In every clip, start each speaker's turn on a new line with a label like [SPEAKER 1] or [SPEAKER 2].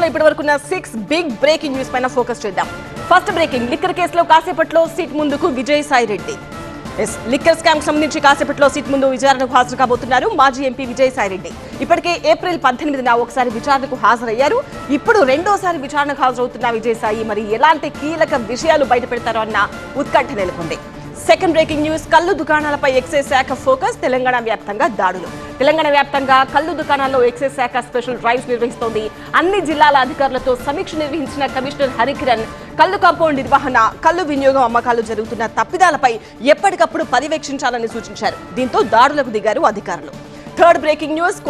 [SPEAKER 1] లో ఇప్పటివరకున్న 6 big breaking news పైన focus చేద్దాం. ఫస్ట్ బ్రేకింగ్, లిక్కర్ కేసులో కాసేపట్లో సీట్ ముందుకు విజయసాయి రెడ్డి. లిక్కర్ స్కామ్ కు సంబంధించి కాసేపట్లో సీట్ ముందు విచారణకు హాజరు కాబోతున్నారు మాజీ ఎంపీ విజయసాయి రెడ్డి. ఇప్పటికే ఏప్రిల్ 18న ఒకసారి విచారణకు హాజరయ్యారు. ఇప్పుడు రెండోసారి విచారణకు హాజరవుతున్న విజయసాయి మరి ఎలాంటి కీలక విషయాలు బయట పెడతారో అన్న ఉత్కంఠ నెలకొంది. సెకండ్ బ్రేకింగ్ న్యూస్, కల్లు దుకాణాలపై ఎక్సైజ్ శాఖ ఫోకస్. తెలంగాణ వ్యాప్తంగా దాడులు. తెలంగాణ వ్యాప్తంగా కల్లు దుకాణాల్లో ఎక్సైజ్ శాఖ స్పెషల్ డ్రైవ్స్ నిర్వహిస్తోంది. అన్ని జిల్లాల అధికారులతో సమీక్ష నిర్వహించిన కమిషనర్ హరికిరణ్ కల్లు కాంపౌండ్ నిర్వహణ, కల్లు వినియోగం, అమ్మకాలు జరుగుతున్న తప్పిదాలపై ఎప్పటికప్పుడు పర్యవేక్షించాలని సూచించారు. దీంతో దాడులకు దిగారు అధికారులు. Third breaking news,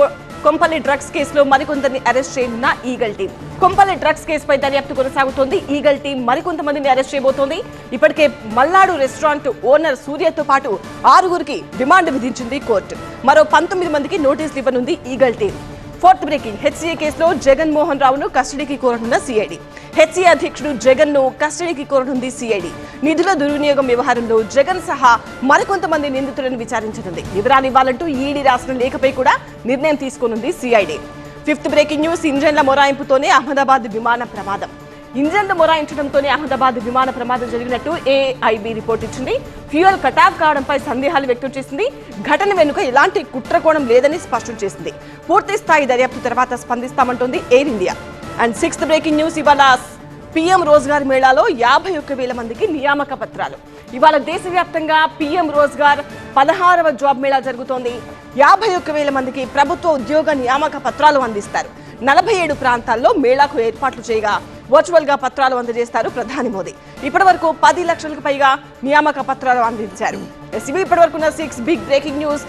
[SPEAKER 1] Kompally drugs కేసులో మరికొందరిని అరెస్ట్ చేయనున్న ఈగల్ టీం. కొంపల్లి డ్రగ్స్ కేసుపై దర్యాప్తు కొనసాగుతోంది. ఈగల్ టీం మరికొంతమందిని అరెస్ట్ చేయబోతోంది. ఇప్పటికే మల్లాడు రెస్టారెంట్ ఓనర్ సూర్యతో పాటు 6గురికి రిమాండ్ విధించింది కోర్టు. మరో 19 మందికి నోటీసులు ఇవ్వనుంది eagle team. Fourth breaking, HCA కేసులో జగన్మోహన్ రావును కస్టడీకి కోరనున్న సిఐడి. హెచ్సీఏ అధ్యక్షుడు జగన్ ను కస్టడీకి కోరనుంది సిఐడి. నిధుల దుర్వినియోగం వ్యవహారంలో జగన్ సహా మరికొంతమంది నిందితులను విచారించనుంది. వివరాలు ఇవ్వాలంటూ ఈడీ రాసిన లేఖపై కూడా నిర్ణయం తీసుకోనుంది సిఐడి. ఫిఫ్త్ బ్రేకింగ్ న్యూస్, ఇంజన్ల మొరాయింపుతోనే అహ్మదాబాద్ విమాన ప్రమాదం. ఇంజన్లు మొరాయించడంతోనే అహ్మదాబాద్ విమాన ప్రమాదం జరిగినట్టు ఏఐబీ రిపోర్ట్ ఇచ్చింది. ఫ్యూయల్ కటాఫ్ కావడంపై సందేహాలు వ్యక్తం చేసింది. ఘటన వెనుక ఎలాంటి కుట్రకోణం లేదని స్పష్టం చేసింది. పూర్తి స్థాయి దర్యాప్తు తర్వాత స్పందిస్తామంటోంది Air India. And sixth breaking news, ఇవాళ పీఎం రోజ్గార్ మేళాలో 51,000 మందికి నియామక పత్రాలు. ఇవాళ దేశవ్యాప్తంగా పీఎం రోజ్గార్ 16వ జాబ్ మేళా జరుగుతోంది. 51,000 మందికి ప్రభుత్వ ఉద్యోగ నియామక పత్రాలు అందిస్తారు. 47 ప్రాంతాల్లో మేళాకు ఏర్పాట్లు చేయగా వర్చువల్ గా పత్రాలు అందజేస్తారు ప్రధాని మోదీ. ఇప్పటి వరకు 10 లక్షలకు పైగా నియామక పత్రాలు అందించారు. ఇప్పటి వరకున్న 6 బిగ్ బ్రేకింగ్ న్యూస్.